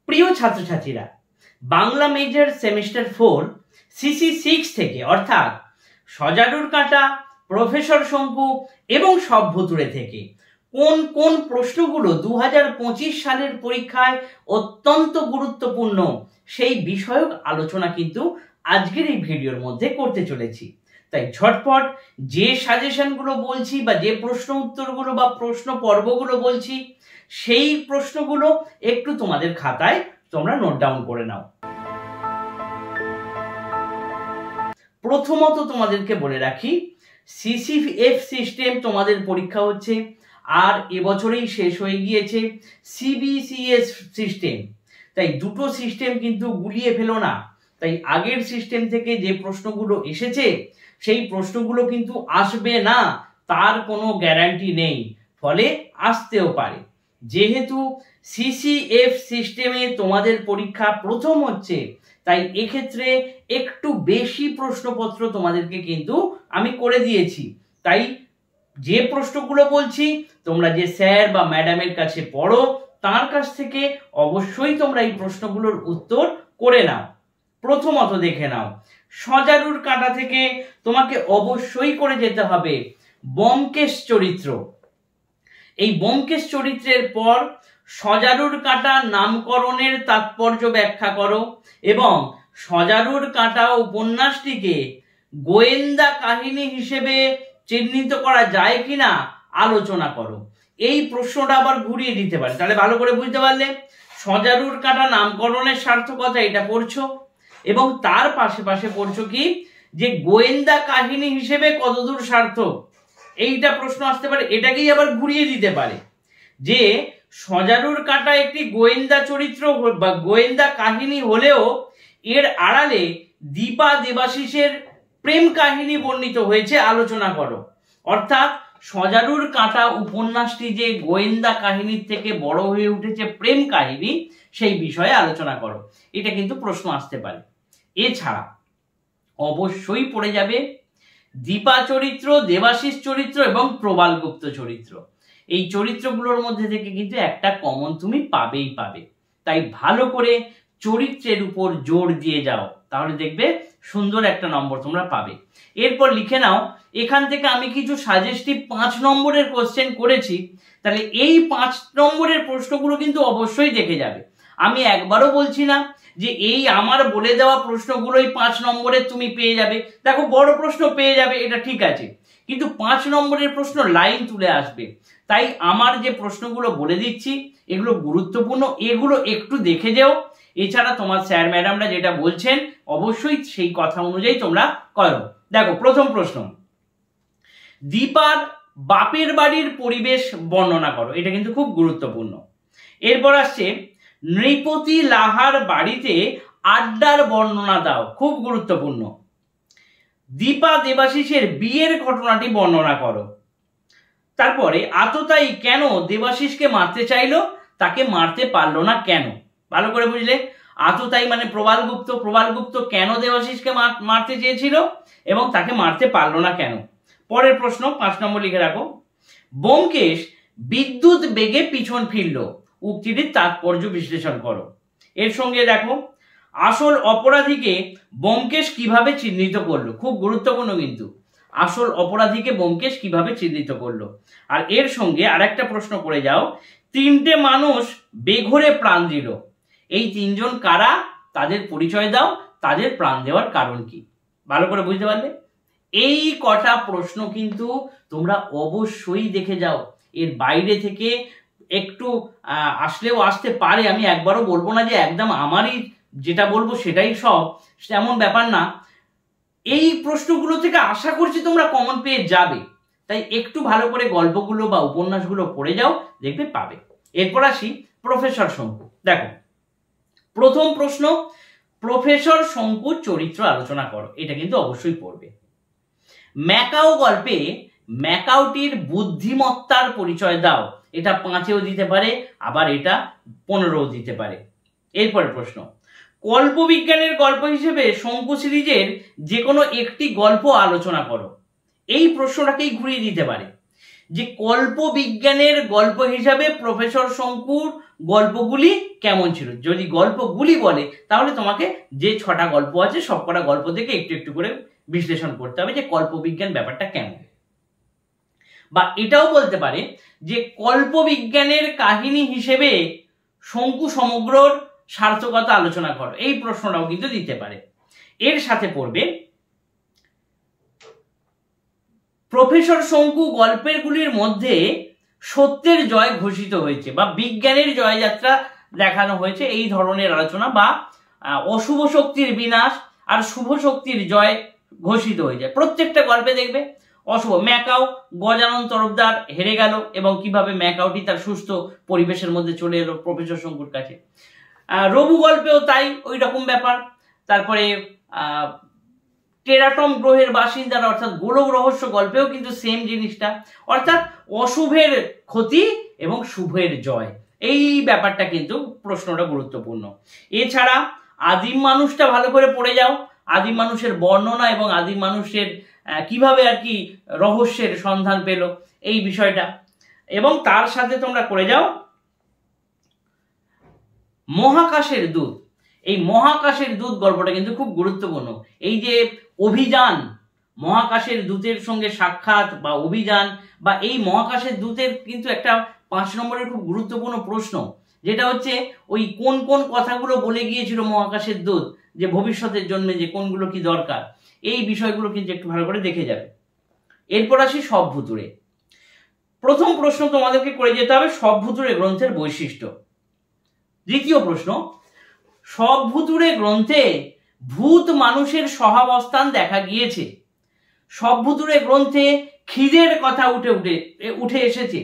প্রিয় ছাত্রছাত্রীরা, Bangla major semester 4 CC 6 থেকে অর্থাৎ সজারুর কাঁটা, প্রফেসর শঙ্কু এবং সব ভুতুড়ে থেকে কোন কোন প্রশ্নগুলো 2025 সালের পরীক্ষায় অত্যন্ত গুরুত্বপূর্ণ সেই বিষয়ক আলোচনা কিন্তু আজকের এই ভিডিওর মধ্যে করতে চলেছি। তাই ঝটপট যে সাজেশনগুলো বলছি বা যে প্রশ্ন উত্তরগুলো বা প্রশ্ন পর্বগুলো বলছি সেই প্রশ্নগুলো একটু তোমাদের খাতায় তোমরা নোট ডাউন করে নাও। প্রথমত তোমাদেরকে বলে রাখি, সিসিএফ সিস্টেম তোমাদের পরীক্ষা হচ্ছে, আর এবছরেই শেষ হয়ে গিয়েছে সিবিসিএস সিস্টেম। তাই দুটো সিস্টেম কিন্তু গুলিয়ে ফেলো না। তাই আগের সিস্টেম থেকে যে প্রশ্নগুলো এসেছে সেই প্রশ্নগুলো কিন্তু আসবে না, তার কোনো গ্যারান্টি নেই, ফলে আসতেও পারে। যেহেতু সিসিএফ সিস্টেমে তোমাদের পরীক্ষা প্রথম হচ্ছে, তাই এক্ষেত্রে একটু বেশি প্রশ্নপত্র তোমাদেরকে কিন্তু আমি করে দিয়েছি। তাই যে প্রশ্নগুলো বলছি তোমরা যে স্যার বা ম্যাডামের কাছে পড়ো, তার কাছ থেকে অবশ্যই তোমরা এই প্রশ্নগুলোর উত্তর করে নাও। প্রথমত দেখে নাও, সজারুর কাঁটা থেকে তোমাকে অবশ্যই করে যেতে হবে ব্যোমকেশ চরিত্র। এই ব্যোমকেশ চরিত্রের পর সজারুর কাঁটা নামকরণের তাৎপর্য ব্যাখ্যা করো এবং সজারুর কাঁটা উপন্যাসটিকে গোয়েন্দা কাহিনী হিসেবে চিহ্নিত করা যায় কিনা আলোচনা করো। এই প্রশ্নটা আবার ঘুরিয়ে দিতে পারে, তাহলে ভালো করে বুঝতে পারলে সজারুর কাঁটা নামকরণের সার্থকতা এটা পড়ছো এবং তার পাশে পাশে পড়ছো কি যে গোয়েন্দা কাহিনী হিসেবে কতদূর সার্থক, এইটা প্রশ্ন আসতে পারে। এটাকেই আবার ঘুরিয়ে দিতে পারে যে সজারুর কাঁটা একটি গোয়েন্দা চরিত্র বা গোয়েন্দা কাহিনী হলেও এর আড়ালে দীপা দেবাশিসের প্রেম কাহিনী বর্ণিত হয়েছে, আলোচনা করো। অর্থাৎ সজারুর কাঁটা উপন্যাসটি যে গোয়েন্দা কাহিনীর থেকে বড় হয়ে উঠেছে প্রেম কাহিনী, সেই বিষয়ে আলোচনা করো। এটা কিন্তু প্রশ্ন আসতে পারে। এছাড়া অবশ্যই পড়ে যাবে দীপা চরিত্র, দেবাশিস চরিত্র এবং প্রবালগুপ্ত চরিত্র। এই চরিত্রগুলোর মধ্যে থেকে কিন্তু একটা কমন তুমি পাবেই পাবে। তাই ভালো করে চরিত্রের উপর জোর দিয়ে যাও, তাহলে দেখবে সুন্দর একটা নম্বর তোমরা পাবে। এরপর লিখে নাও, এখান থেকে আমি কিছু সাজেস্টিভ 5 নম্বরের কোশ্চেন করেছি, তাহলে এই 5 নম্বরের প্রশ্নগুলো কিন্তু অবশ্যই দেখে যাবে। আমি একবারও বলছি না যে এই আমার বলে দেওয়া প্রশ্নগুলোই 5 নম্বরের তুমি পেয়ে যাবে। দেখো, বড় প্রশ্ন পেয়ে যাবে, এটা ঠিক আছে, কিন্তু 5 নম্বরের প্রশ্ন লাইন তুলে আসবে। তাই আমার যে প্রশ্নগুলো বলে দিচ্ছি এগুলো গুরুত্বপূর্ণ, এগুলো একটু দেখে যাও। এছাড়া তোমার স্যার ম্যাডামরা যেটা বলছেন অবশ্যই সেই কথা অনুযায়ী তোমরা করো। দেখো, প্রথম প্রশ্ন, দীপার বাপের বাড়ির পরিবেশ বর্ণনা করো। এটা কিন্তু খুব গুরুত্বপূর্ণ। এরপর আসছে নৃপতি লাহার বাড়িতে আড্ডার বর্ণনা দাও, খুব গুরুত্বপূর্ণ। দীপা দেবাশিসের বিয়ের ঘটনাটি বর্ণনা করো। তারপরে আততায়ী কেন দেবাশিসকে মারতে চাইলো, তাকে মারতে পারলো না কেন, ভালো করে বুঝলে। আততায়ী মানে প্রবালগুপ্ত, প্রবালগুপ্ত কেন দেবাশিসকে মারতে চেয়েছিল এবং তাকে মারতে পারলো না কেন। পরের প্রশ্ন 5 নম্বর লিখে রাখো, ব্যোমকেশ বিদ্যুৎ বেগে পিছন ফিরল, উক্তিটির তাৎপর্য বিশ্লেষণ করো। এর সঙ্গে দেখো, আসল অপরাধীকে ব্যোমকেশ কিভাবে চিহ্নিত করলো, খুব গুরুত্বপূর্ণ কিন্তু, আসল অপরাধীকে ব্যোমকেশ কিভাবে চিহ্নিত করলো। আর এর সঙ্গে আরেকটা প্রশ্ন করে যাও, 3টে মানুষ বেঘোরে প্রাণ দিল, এই 3 জন কারা, তাদের পরিচয় দাও, তাদের প্রাণ দেওয়ার কারণ কি। ভালো করে বুঝতে পারলে। এই কটা প্রশ্ন কিন্তু তোমরা অবশ্যই দেখে যাও। এর বাইরে থেকে একটু আসলেও আসতে পারে, আমি একবারও বলবো না যে একদম আমারই যেটা বলবো সেটাই সব, তেমন ব্যাপার না। এই প্রশ্নগুলো থেকে আশা করছি তোমরা কমন পেয়ে যাবে। তাই একটু ভালো করে গল্পগুলো বা উপন্যাসগুলো পড়ে যাও, দেখবে পাবে। এরপর আসি প্রফেসর শঙ্কু। দেখো, প্রথম প্রশ্ন, প্রফেসর শঙ্কুর চরিত্র আলোচনা করো। এটা কিন্তু অবশ্যই পড়বে। ম্যাকাও গল্পে ম্যাকাওটির বুদ্ধিমত্তার পরিচয় দাও। এটা 5এও দিতে পারে, আবার এটা 15ও দিতে পারে। এরপরের প্রশ্ন, কল্পবিজ্ঞানের গল্প হিসেবে শঙ্কু সিরিজের যে কোনো একটি গল্প আলোচনা করো। এই প্রশ্নটাকেই ঘুরিয়ে দিতে পারে যে কল্পবিজ্ঞানের গল্প হিসাবে প্রফেসর শঙ্কুর গল্পগুলি কেমন ছিল। যদি গল্পগুলি বলে তাহলে তোমাকে যে 6টা গল্প আছে সবকটা গল্প থেকে একটু একটু করে বিশ্লেষণ করতে হবে যে কল্পবিজ্ঞান ব্যাপারটা কেমন। বা এটাও বলতে পারে যে কল্পবিজ্ঞানের কাহিনী হিসেবে শঙ্কু সমগ্রর সার্থকতা আলোচনা করো, এই প্রশ্নটাও কিন্তু দিতে পারে। এর সাথে পড়বে প্রফেসর শঙ্কু গল্পেরগুলির মধ্যে সত্যের জয় ঘোষিত হয়েছে বা বিজ্ঞানের জয়যাত্রা দেখানো হয়েছে, এই ধরনের আলোচনা। বা অশুভ শক্তির বিনাশ আর শুভ শক্তির জয় ঘোষিত হয়ে যায়। প্রত্যেকটা গল্পে দেখবে অশুভ, ম্যাকাও গজানন তরফদার হেরে গেল এবং কিভাবে ম্যাকাওটি তার সুস্থ পরিবেশের মধ্যে চলে এলো প্রফেসর শঙ্কুর কাছে। রবু গল্পেও তাই ওই রকম ব্যাপার। তারপরে টেরাটম গ্রহের বাসিন্দারা অর্থাৎ গোলক রহস্য গল্পেও কিন্তু সেম জিনিসটা, অর্থাৎ অশুভের ক্ষতি এবং শুভের জয়, এই ব্যাপারটা কিন্তু প্রশ্নটা গুরুত্বপূর্ণ। এছাড়া আদিম মানুষটা ভালো করে পড়ে যাও, আদিম মানুষের বর্ণনা এবং আদিম মানুষের কিভাবে আর কি রহস্যের সন্ধান পেল এই বিষয়টা। এবং তার সাথে তোমরা করে যাও মহাকাশের দূত। এই মহাকাশের দূত গল্পটা কিন্তু খুব গুরুত্বপূর্ণ। এই যে অভিযান, মহাকাশের দূতের সঙ্গে সাক্ষাৎ বা অভিযান, বা এই মহাকাশের দূতের কিন্তু একটা 5 নম্বরের খুব গুরুত্বপূর্ণ প্রশ্ন, যেটা হচ্ছে ওই কোন কোন কথাগুলো বলে গিয়েছিল মহাকাশের দূত, যে ভবিষ্যতের জন্য যে কোনগুলো কি দরকার, এই বিষয়গুলো কিন্তু একটু ভালো করে দেখে যাবে। এরপর আসি সব ভুতুড়ে। প্রথম প্রশ্ন তোমাদেরকে করে যেতে হবে সব ভুতুড়ে গ্রন্থের বৈশিষ্ট্য। দ্বিতীয় প্রশ্ন, সব ভুতুড়ে গ্রন্থে ভূত মানুষের সহাবস্থান দেখা গিয়েছে। সব ভুতুড়ে গ্রন্থে খিদের কথা উঠে এসেছে।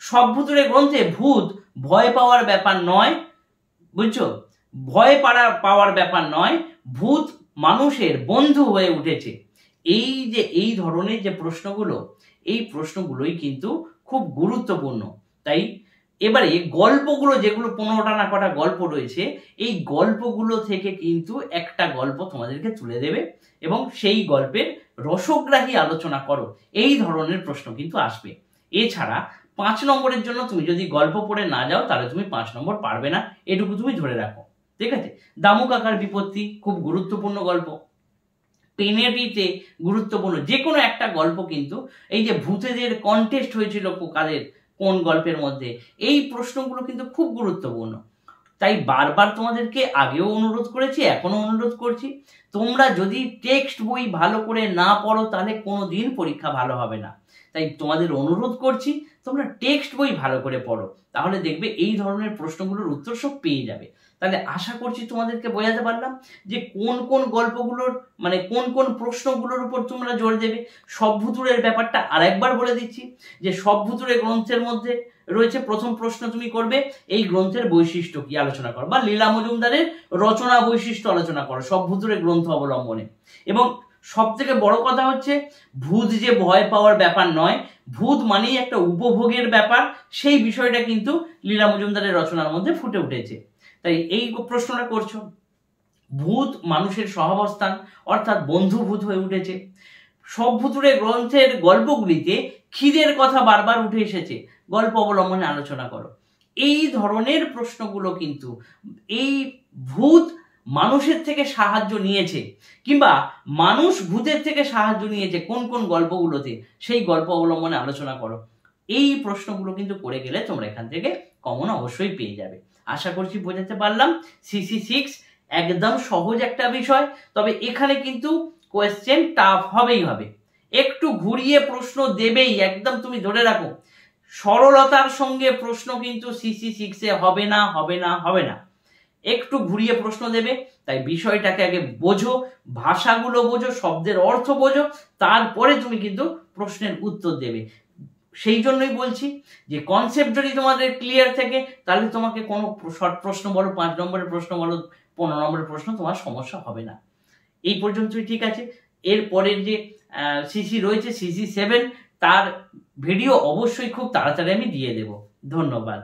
সব ভুতুড়ে গ্রন্থে ভূত ভয় পাওয়ার ব্যাপার নয়, বুঝছো, ভয় পাওয়ার ব্যাপার নয়, ভূত মানুষের বন্ধু হয়ে উঠেছে। এই যে এই ধরনের যে প্রশ্নগুলো, এই প্রশ্নগুলোই কিন্তু খুব গুরুত্বপূর্ণ। তাই এবারে গল্পগুলো যেগুলো 15টা না কটা গল্প রয়েছে, এই গল্পগুলো থেকে কিন্তু একটা গল্প তোমাদেরকে তুলে দেবে এবং সেই গল্পের রসগ্রাহী আলোচনা করো, এই ধরনের প্রশ্ন কিন্তু আসবে। এছাড়া 5 নম্বরের জন্য তুমি যদি গল্প পড়ে না যাও তাহলে তুমি 5 নম্বর পারবে না, এটুকু তুমি ধরে রাখো, ঠিক আছে। দামু কাকার বিপত্তি খুব গুরুত্বপূর্ণ গল্প, পেনেটিতে গুরুত্বপূর্ণ যে কোনো একটা গল্প কিন্তু, এই যে ভূতেদের কন্টেস্ট হয়েছিল কাদের কোন গল্পের মধ্যে, এই প্রশ্নগুলো কিন্তু খুব গুরুত্বপূর্ণ। তাই বারবার তোমাদেরকে আগেও অনুরোধ করেছি, এখনো অনুরোধ করছি, তোমরা যদি টেক্সট বই ভালো করে না পড়ো তাহলে কোনোদিন পরীক্ষা ভালো হবে না। তাই তোমাদের অনুরোধ করছি তোমরা টেক্সট বই ভালো করে পড়ো, তাহলে দেখবে এই ধরনের প্রশ্নগুলোর উত্তর সব পেয়ে যাবে। তাহলে আশা করছি তোমাদেরকে বোঝাতে পারলাম যে কোন কোন গল্পগুলোর মানে কোন কোন প্রশ্নগুলোর উপর তোমরা জোর দেবে। সব ভুতুড়ের ব্যাপারটা আরেকবার বলে দিচ্ছি যে সব ভুতুড়ে গ্রন্থের মধ্যে রয়েছে, প্রথম প্রশ্ন তুমি করবে এই গ্রন্থের বৈশিষ্ট্য কি আলোচনা করো, বা লীলা মজুমদারের রচনা বৈশিষ্ট্য আলোচনা করো সব ভুতুড়ে গ্রন্থ অবলম্বনে। এবং সব থেকে বড় কথা হচ্ছে ভূত যে ভয় পাওয়ার ব্যাপার নয়, ভূত মানেই একটা উপভোগের ব্যাপার, সেই বিষয়টা কিন্তু লীলা মজুমদারের রচনার মধ্যে ফুটে উঠেছে। তাই এই প্রশ্নটা করছো। ভূত মানুষের সহাবস্থান অর্থাৎ বন্ধুভূত হয়ে উঠেছে। সব ভুতুড়ে গ্রন্থের গল্পগুলিতে খিদের কথা বারবার উঠে এসেছে, গল্প অবলম্বনে আলোচনা করো। এই ধরনের প্রশ্নগুলো কিন্তু এই ভূত মানুষের থেকে সাহায্য নিয়েছে কিংবা মানুষ ভূতের থেকে সাহায্য নিয়েছে কোন কোন গল্পগুলোতে, সেই গল্প অবলম্বনে আলোচনা করো। এই প্রশ্নগুলো কিন্তু করে গেলে তোমরা এখান থেকে কমন অবশ্যই পেয়ে যাবে। আশা করছি বোঝাতে পারলাম। CC6 একদম সহজ একটা বিষয়, তবে এখানে কিন্তু কোয়েশ্চেন টাফ হবেই হবে, একটু ঘুরিয়ে প্রশ্ন দেবেই, একদম তুমি ধরে রাখো। সরলতার সঙ্গে প্রশ্ন কিন্তু CC6 হবে না, হবে না, হবে না, একটু ঘুরিয়ে প্রশ্ন দেবে। তাই বিষয়টাকে আগে বোঝো, ভাষাগুলো বোঝো, শব্দের অর্থ বোঝো, তারপরে তুমি কিন্তু প্রশ্নের উত্তর দেবে। সেই জন্যই বলছি যে কনসেপ্ট যদি তোমাদের ক্লিয়ার থাকে তাহলে তোমাকে কোনো শর্ট প্রশ্ন বলো, 5 নম্বরের প্রশ্ন বলো, 15 নম্বরের প্রশ্ন, তোমার সমস্যা হবে না। এই পর্যন্তই ঠিক আছে। এর পরের যে CC রয়েছে CC7, তার ভিডিও অবশ্যই খুব তাড়াতাড়ি আমি দিয়ে দেব। ধন্যবাদ।